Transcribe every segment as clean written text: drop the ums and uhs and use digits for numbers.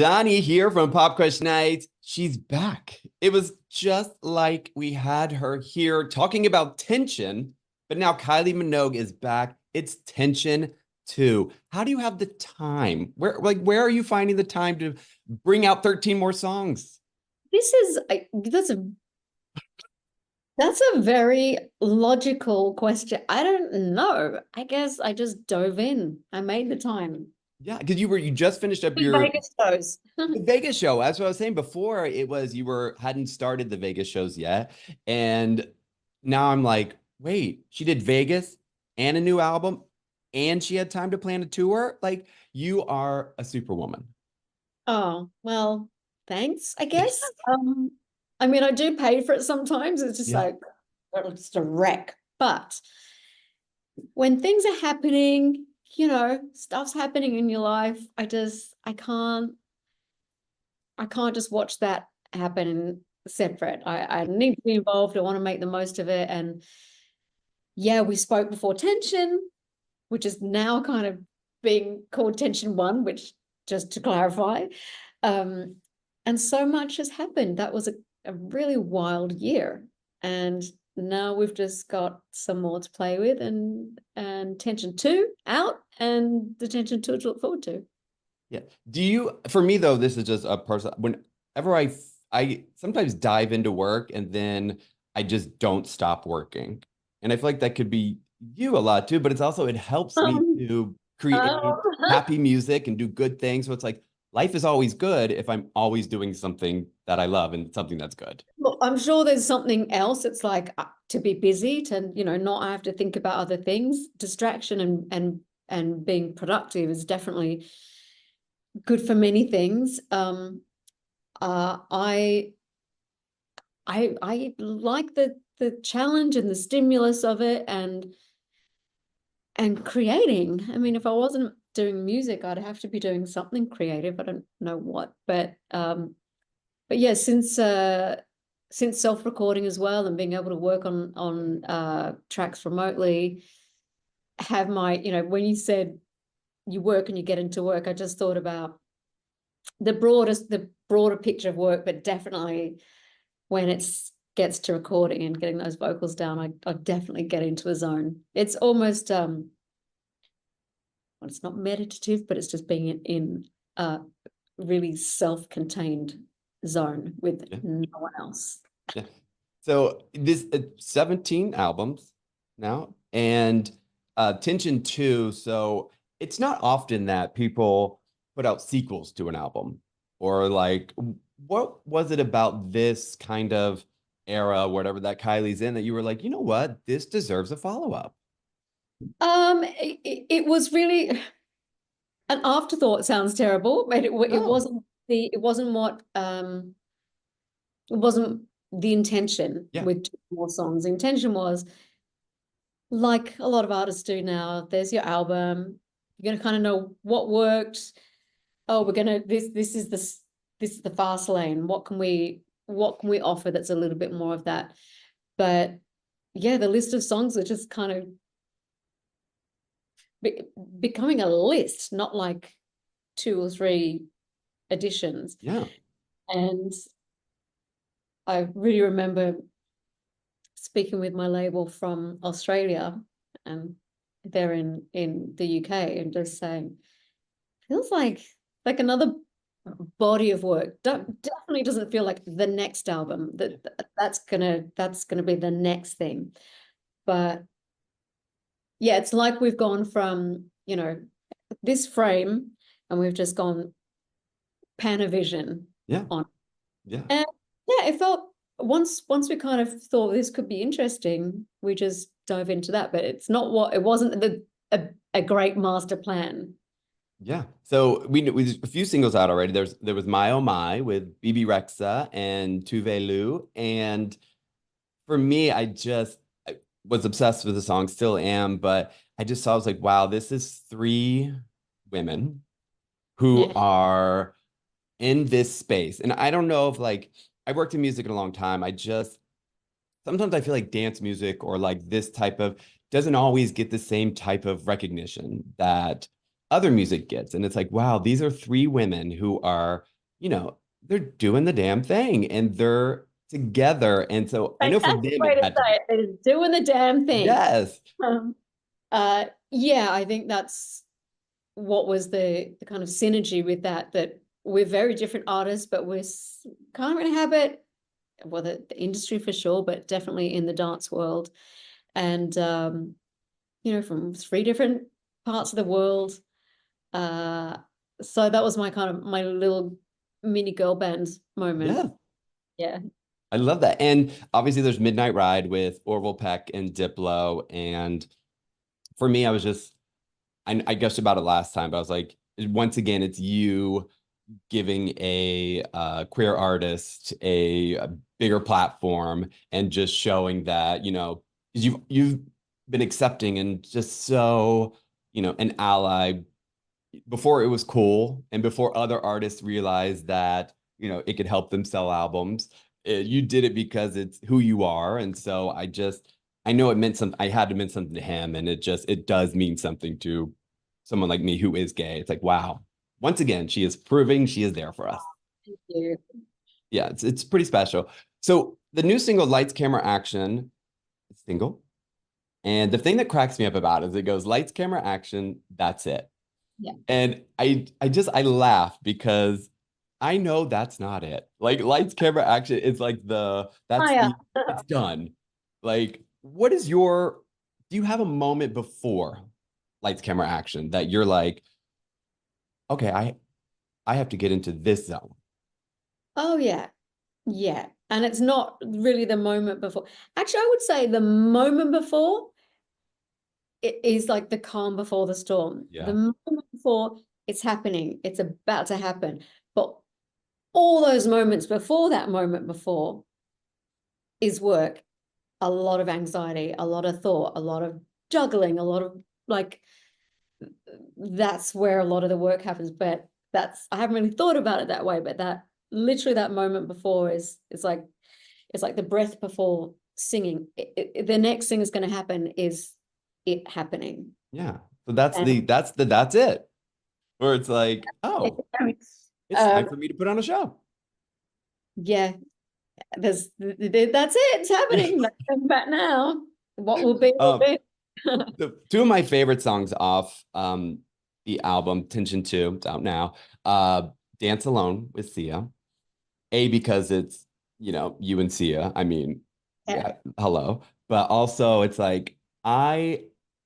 Donnie here from PopCrush Nights. She's back. It was just like we had her here talking about tension, but now Kylie Minogue is back. It's tension too. How do you have the time? Where are you finding the time to bring out 13 more songs? This is that's a very logical question. I don't know. I guess I just dove in. I made the time. Yeah, because you just finished up In your Vegas shows. the Vegas show. That's what I was saying before. It was you were hadn't started the Vegas shows yet. And now I'm like, wait, she did Vegas and a new album, and she had time to plan a tour. Like, you are a superwoman. Oh, well, thanks, I guess. I mean, I do pay for it sometimes. It's just Yeah. like it's just a wreck. But when things are happening, stuff's happening in your life, I can't just watch that happen separate. I need to be involved. I want to make the most of it. And yeah, we spoke before tension, which is now kind of being called tension one, which just to clarify. Um, and so much has happened. That was a really wild year. And now we've just got some more to play with and tension two out and the tension two to look forward to. Yeah. Do you, for me though, this is just a person, whenever I sometimes dive into work and then I just don't stop working. And I feel like that could be you a lot too, but it's also, it helps me Um, to create um, happy music and do good things. So it's like life is always good if I'm always doing something that I love and something that's good. Look, I'm sure there's something else. It's like to be busy, to not have to think about other things. Distraction and being productive is definitely good for many things. Uh, I I like the challenge and the stimulus of it and creating. I mean, if I wasn't doing music, I'd have to be doing something creative. I don't know what, but yeah, since self-recording as well and being able to work on tracks remotely, have my, when you said you work and you get into work, I just thought about the broader picture of work, but definitely when it gets to recording and getting those vocals down, I definitely get into a zone. It's almost well, it's not meditative, but it's just being in a really self-contained zone with Yeah. no one else. Yeah. So this 17 albums now and Tension 2. So it's not often that people put out sequels to an album or like what was it about this kind of era, whatever that Kylie's in, that you were like, you know what, this deserves a follow-up. It was really an afterthought. Sounds terrible, but it No. wasn't it wasn't the intention Yeah. with two more songs. The intention was, like a lot of artists do now, there's your album. You're gonna kind of know what worked. Oh, we're gonna this is the fast lane. What can we offer that's a little bit more of that? But yeah, the list of songs are just kind of be becoming a list, not like two or three editions. Yeah. And I really remember speaking with my label from Australia, and they're in the UK, and just saying, feels like another body of work. Definitely doesn't feel like the next album. That's gonna be the next thing. But yeah, it's like we've gone from, this frame and we've just gone Panavision Yeah. on. Yeah. And yeah, it felt once we kind of thought this could be interesting, we just dove into that. But it wasn't a great master plan. Yeah. So we a few singles out already. There was My Oh My with BB Rexa and Tuve Lu. And for me, I was obsessed with the song, still am, but I just saw, I was like, wow, this is three women who Yeah. are in this space. And I don't know if like I worked in music in a long time. I just sometimes I feel like dance music or like this type of doesn't always get the same type of recognition that other music gets. And it's like, wow, these are three women who are, you know, they're doing the damn thing and they're together. And so I know for Fantastic them, way it to had to say be, it. They're doing the damn thing. yes. Um, yeah, I think that's what was the kind of synergy with that, that we're very different artists, but we're kind of in a habit, well, the industry for sure, but definitely in the dance world. And, you know, from three different parts of the world. So that was my kind of my little mini girl band moment. Yeah. Yeah. I love that. And obviously there's Midnight Ride with Orville Peck and Diplo. And for me, I was just, I guessed about it last time, but I was like, once again, it's you giving a queer artist a bigger platform and just showing that, you know, you've been accepting and just so, you know, an ally before it was cool and before other artists realized that, you know, it could help them sell albums. You did it because it's who you are. And so I know it meant something. I had to mean something to him. And it does mean something to someone like me who is gay. It's like, wow, once again, she is proving she is there for us. Thank you. Yeah, it's pretty special. So the new single, Lights, Camera, Action, is single. And the thing that cracks me up about it is it goes lights, camera, action, that's it. Yeah. And I laugh because I know that's not it. Like lights, camera, action, it's like Oh, that's yeah. it's done. Like, what is your, do you have a moment before lights, camera, action that you're like, okay, I have to get into this zone? Oh, yeah. Yeah. And it's not really the moment before. Actually, I would say the moment before it is like the calm before the storm. The Yeah. moment before it's happening, it's about to happen. But all those moments before that moment before is work, a lot of anxiety, a lot of thought, a lot of juggling, a lot of like, that's where a lot of the work happens. But that's, I haven't really thought about it that way, but that literally that moment before is, it's like the breath before singing. The next thing is going to happen is it happening. Yeah. So And that's it. Where it's like, oh, it's time um, for me to put on a show. yeah, that's it. It's happening. Let's think back now. What will be will Um, be. two of my favorite songs off the album Tension 2, it's out now. Dance Alone with Sia. A, because it's, you know, you and Sia. I mean, Yeah. yeah, hello. But also it's like I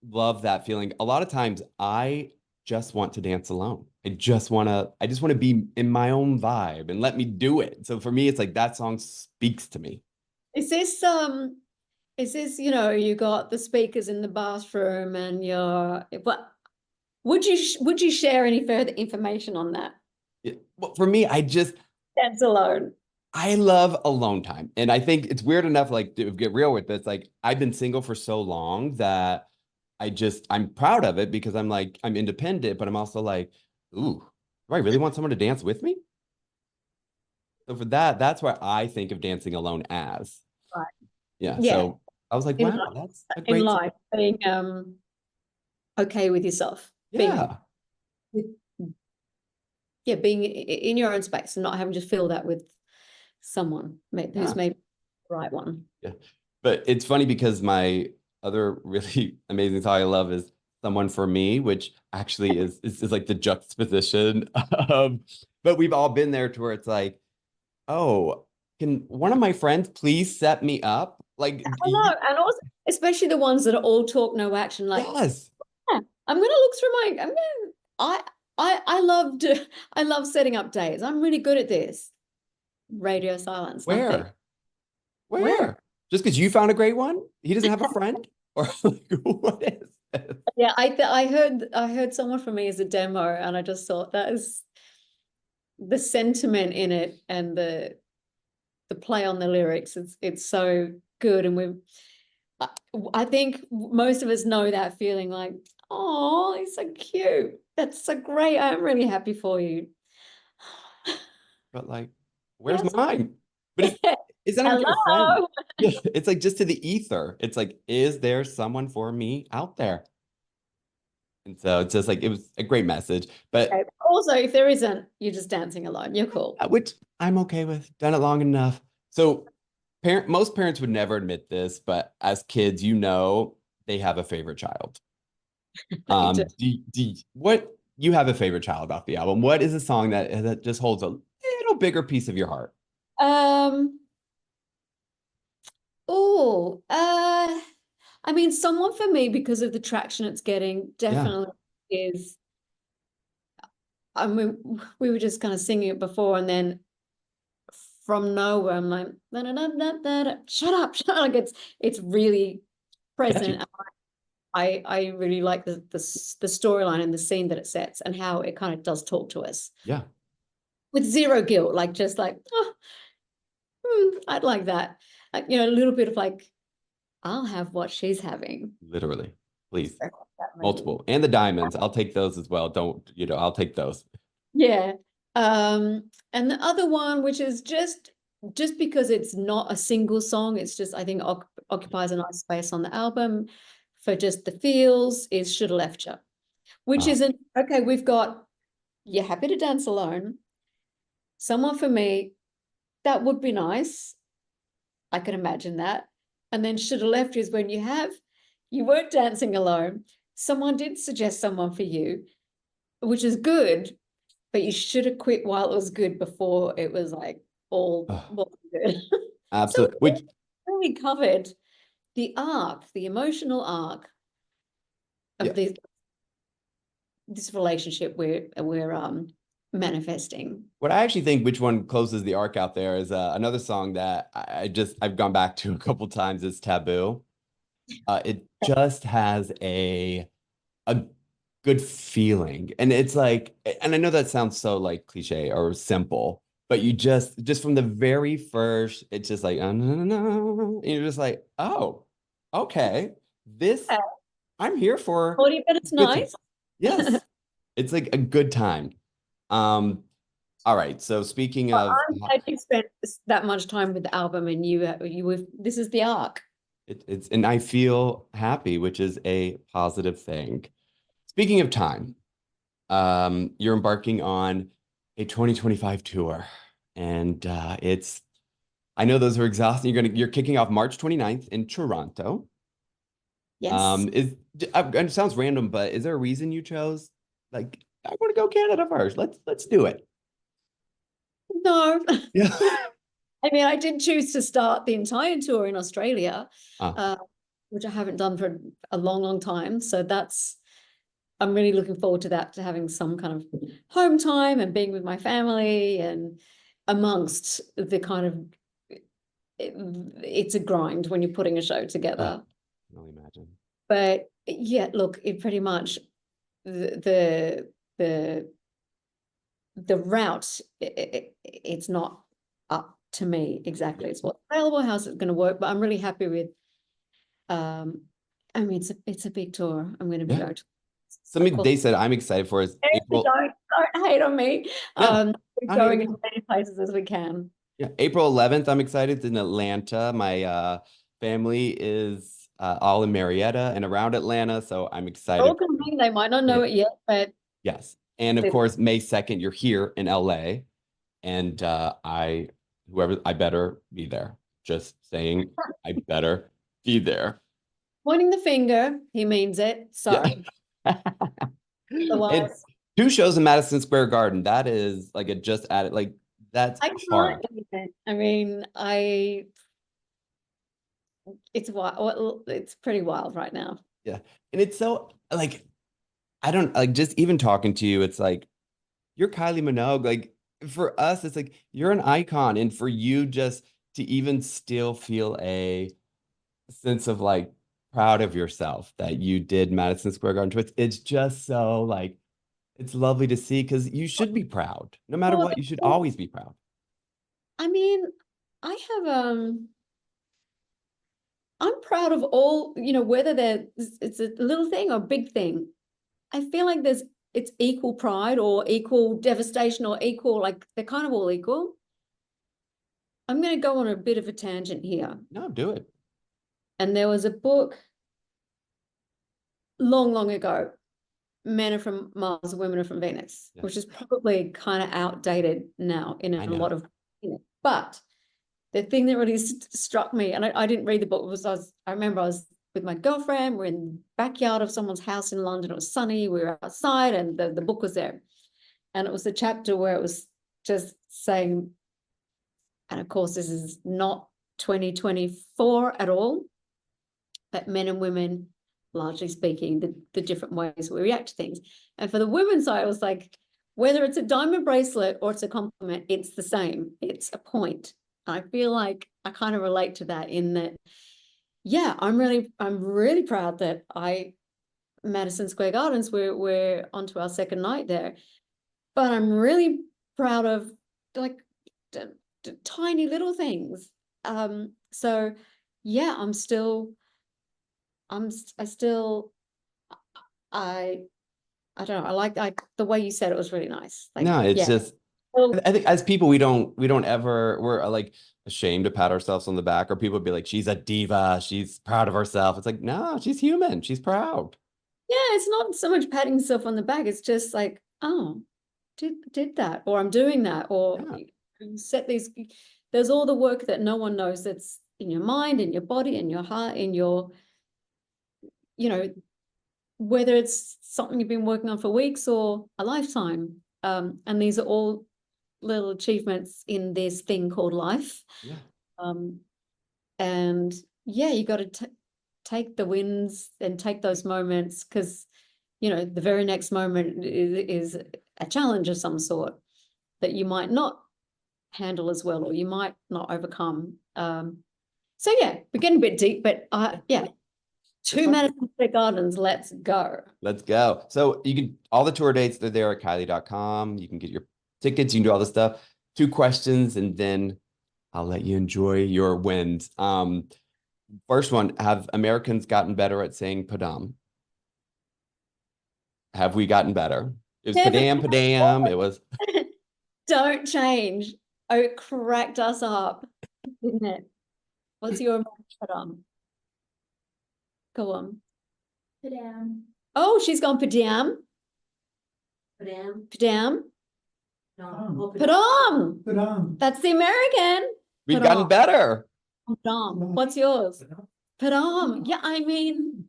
love that feeling. A lot of times I just want to dance alone. I just want to be in my own vibe and let me do it. So for me, it's like that song speaks to me. Is this you know, you got the speakers in the bathroom and you're, but would you share any further information on that? Well, for me, Dance alone. I love alone time. And I think it's weird enough, like to get real with this. Like I've been single for so long that I'm proud of it because I'm like, I'm independent, but I'm also like, ooh, do I really want someone to dance with me? So for that, that's where I think of dancing alone as. Right. Yeah. Yeah. So I was like, In wow, life, that's a in great, life, being okay with yourself, being yeah. yeah, being in your own space and not having to fill that with someone who's Yeah. maybe the right one. Yeah. But it's funny because my other really amazing song I love is Someone for Me, which actually is like the juxtaposition of, but we've all been there to where it's like, oh, can one of my friends please set me up? Like, I know, and also especially the ones that are all talk, no action. Like, yes. yeah, I'm gonna look through my. I'm gonna. I loved. I love setting up dates. I'm really good at this. Radio silence, nothing. Where? Where? Where? Just because you found a great one? He doesn't have a friend? Or like, what is this? Yeah, I heard someone from me as a demo, and I just thought that is the sentiment in it and the play on the lyrics. It's so good, and I, I think most of us know that feeling. Like, oh, he's so cute. That's so great. I'm really happy for you. But like, where's Yes. mine? But it's not even to a friend. Hello. Yeah, it's like just to the ether. It's like, is there someone for me out there? And so it's just like it was a great message. But Okay. Also, if there isn't, you're just dancing alone. You're cool. which I'm okay with, done it long enough. So most parents would never admit this, but as kids, they have a favorite child. I do. What you have a favorite child off the album? What is a song that just holds a little bigger piece of your heart? Um, oh, I mean, someone for me, because of the traction it's getting, Yeah, definitely is. I mean, we were just kind of singing it before, and then from nowhere, I'm like, da, da, da, da, da, da, shut up, shut up. Like it's really catchy. present. I really like the storyline and the scene that it sets and how it kind of does talk to us Yeah, with zero guilt, like just like, oh, I'd like that. Like, a little bit of like, I'll have what she's having. literally. Please. That maybe. Multiple. And the diamonds. I'll take those as well. I'll take those. Yeah. And the other one, which is just because it's not a single song, it's just I think occupies a nice space on the album for just the feels, is Shoulda Left Ya, which Uh, isn't okay. We've got You're Happy to Dance Alone, Someone for Me, that would be nice. I can imagine that. And then Shoulda Left You is when you weren't dancing alone. Someone did suggest someone for you, which is good, but you should have quit while it was good before it was like all uh, well good. So absolutely. we Which really covered the emotional arc yeah, of this relationship we're manifesting. what I actually think which one closes the arc out there is another song that I've gone back to a couple times is Taboo. It just has a good feeling. And it's like, and I know that sounds so like cliche or simple, but you just from the very first, it's just like, no, no, no. And you're just like, oh, okay. This, Yeah. I'm here for 40 minutes good time. nice. Yes. It's like a good time. Um, all right. So speaking Well, of, I'm glad you spent that much time with the album and you were this is the arc. and I feel happy, which is a positive thing. Speaking of time, you're embarking on a 2025 tour, and I know those are exhausting. You're kicking off March 29th in Toronto. Yes. It sounds random, but is there a reason you chose like I want to go Canada first? Let's do it. No. Yeah. I mean, I did choose to start the entire tour in Australia, Ah, uh, which I haven't done for a long, long time. So I'm really looking forward to that, to having some kind of home time and being with my family and amongst the kind of, it's a grind when you're putting a show oh, together. I can only imagine. But yeah, look, it pretty much the the route, it's not up to me exactly. It's what's available, how's it going to work, but I'm really happy with I mean it's a big tour I'm going to be Yeah. going to. Of Something course, they said I'm excited for is seriously, April. don't hate on me. No, We're not hating going at as all. many places as we can. Yeah, April 11th, I'm excited. It's in Atlanta. My family is all in Marietta and around Atlanta, so I'm All excited. coming, they might not know Yeah. it yet, but Yes. And of they course, May 2nd, you're here in LA, and I better be there. Just saying, I better be there. pointing the finger, he means it. Yeah. So And otherwise, two shows in Madison Square Garden. That is like it just added like that's I can't hard. even. I mean, it's wild. Well, it's pretty wild right now. Yeah. And it's so like I don't like just even talking to you, it's like you're Kylie Minogue. Like for us, it's like you're an icon. And for you just to even still feel a sense of like proud of yourself that you did Madison Square Garden Twits, it's just so like it's lovely to see because you should be proud. No matter Well, what, you should always be proud. I mean, I have I'm proud of all, whether it's a little thing or a big thing. I feel like it's equal pride or equal devastation or equal, like they're kind of all equal. I'm going to go on a bit of a tangent here. No, do it. And there was a book long, long ago men are from Mars, women are from Venus, Yeah. which is probably kind of outdated now in I a know. lot of, but the thing that really struck me, and I didn't read the book, was I remember I was with my girlfriend, we're in the backyard of someone's house in London, it was sunny, we were outside, and the book was there. And it was the chapter where it was just saying, and of course, this is not 2024 at all, but men and women, largely speaking, the different ways we react to things. And for the women's side, it was like, whether it's a diamond bracelet or it's a compliment, it's the same. It's a point. I feel like I kind of relate to that in that, yeah, I'm really proud that Madison Square Gardens, we're onto our second night there. But I'm really proud of like tiny little things. So yeah, I don't know. I like the way you said it was really nice. Like, No, it's yeah. just, Well, I think as people, we don't ever, we're like ashamed to pat ourselves on the back, or people be like, she's a diva, she's proud of herself. It's like, no, she's human, she's proud. yeah, it's not so much patting yourself on the back. It's just like, oh, did that, or I'm doing that, or Yeah. you set these. There's all the work that no one knows that's in your mind, in your body, in your heart, in your, you know, whether it's something you've been working on for weeks or a lifetime. And these are all little achievements in this thing called life. Yeah. And yeah, you got to take the wins and take those moments, because, the very next moment is a challenge of some sort that you might not handle as well, or you might not overcome. So yeah, we're getting a bit deep, but yeah. Two Madison Square Gardens, let's go. Let's go. So you can, all the tour dates, they're there at Kylie.com. You can get your tickets, you can do all this stuff. 2 questions, and then I'll let you enjoy your wins. First one, have Americans gotten better at saying padam? Have we gotten better? It was padam, padam. It was, Don't change. Oh, it cracked us up, didn't it? What's your padam? Go on. Padam. Oh, she's gone padam. Padam. Padam. No. Padam. Padam. That's the American. we've gotten better. Padam. What's yours? Padam. Yeah, I mean,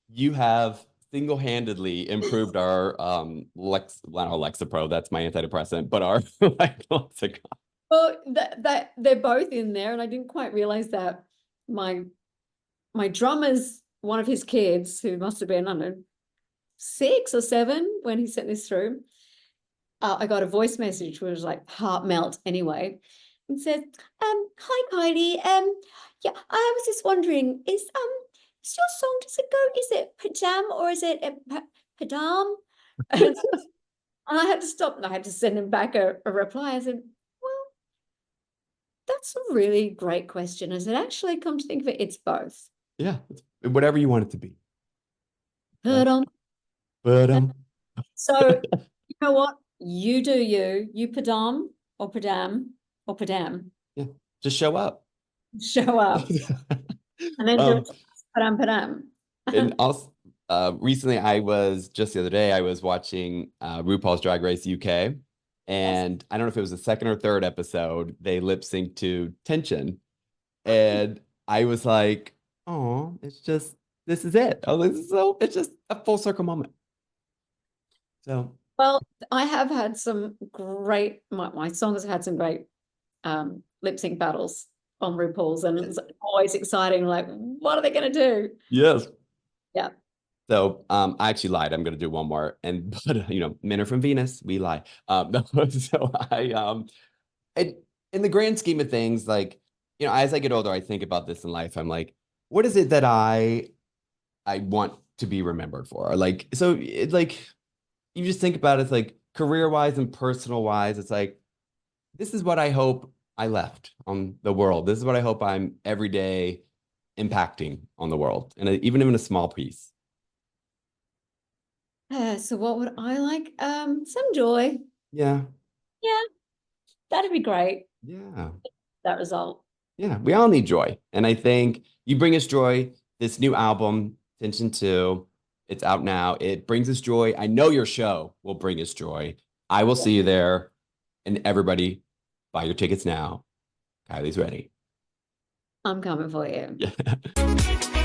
You have single-handedly improved our not Lexapro, that's my antidepressant, but our like lexicon. well, that they're both in there, and I didn't quite realize that my drummer's one of his kids, who must have been, I don't know, 6 or 7 when he sent this through. I got a voice message which was like heart melt anyway, and said, "Hi Kylie, yeah, I was just wondering, is your song, does it go? Is it padam or is it padam?" And I had to stop, and I had to send him back a reply. I said, "Well, that's a really great question." I said, "Actually, come to think of it, it's both." Yeah, it's whatever you want it to be. Padam. But So you know what? You do you padam or padam or padam. yeah, just show up. Show up and then do it. Padam padam. And also, recently, just the other day, I was watching RuPaul's Drag Race UK, and I don't know if it was the second or third episode, they lip synced to Tension, and I was like, "Oh, this is it. Oh, it's just a full circle moment." So Well, I have had some great, my songs have had some great lip sync battles on RuPaul's, and it's always exciting. Like, what are they going to do? yes, Yeah. so I actually lied. I'm gonna do one more, but men are from Venus. We lie. So in the grand scheme of things, like as I get older, I think about this in life. I'm like, what is it that I want to be remembered for? Like, so it's like you just think about it, it's like career wise and personal wise. It's like, this is what I hope I left on the world. This is what I hope I'm every day impacting on the world, and even in a small piece. So what would I like? Some joy. Yeah. Yeah, that'd be great. Yeah. That result. Yeah. We all need joy. And I think you bring us joy. This new album, Tension 2, It's out now. It brings us joy. I know your show will bring us joy. I will see you there. And everybody, buy your tickets now. Kylie's ready. I'm coming for you. Yeah.